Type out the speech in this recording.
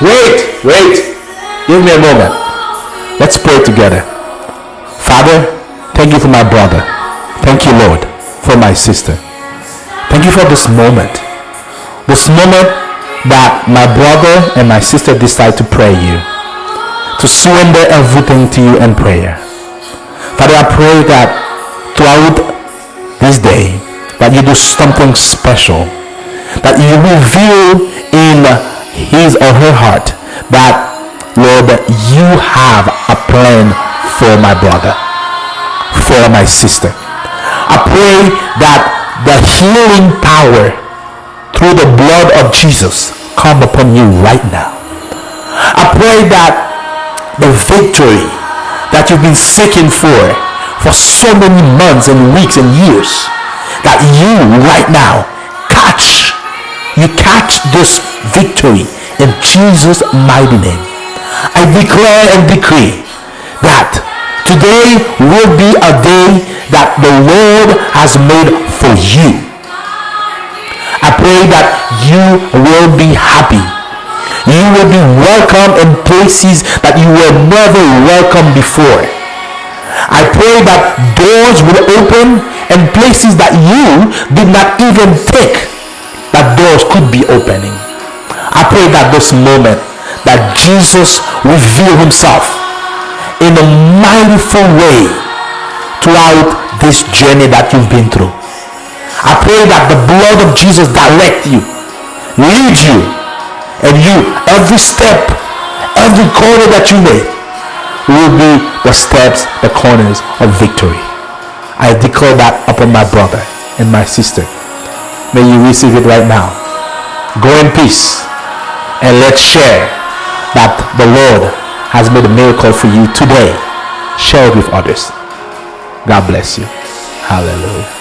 Wait. Give me a moment. Let's pray together. Father, thank you for my brother. Thank you, Lord, for my sister. Thank you for this moment. This moment that my brother and my sister decide to pray you, to surrender everything to you in prayer. Father, I pray that throughout this day, that you do something special, that you reveal in his or her heart that, Lord, you have a plan for my brother, for my sister. I pray that the healing power through the blood of Jesus come upon you right now. I pray that the victory that you've been seeking for so many months and weeks and years, that you right now catch this victory in Jesus' mighty name. I declare and decree that today will be a day that the Lord has made for you. I pray that you will be happy. You will be welcome in places that you were never welcome before. I pray that doors will open in places that you did not even think that doors could be opening. I pray that this moment that Jesus reveal himself in a mindful way throughout this journey that you've been through. I pray that the blood of Jesus direct you, lead you, and you, every step, every corner that you make will be the steps, the corners of victory. I declare that upon my brother and my sister. May you receive it right now. Go in peace, and let's share that the Lord has made a miracle for you today. Share it with others. God bless you. Hallelujah.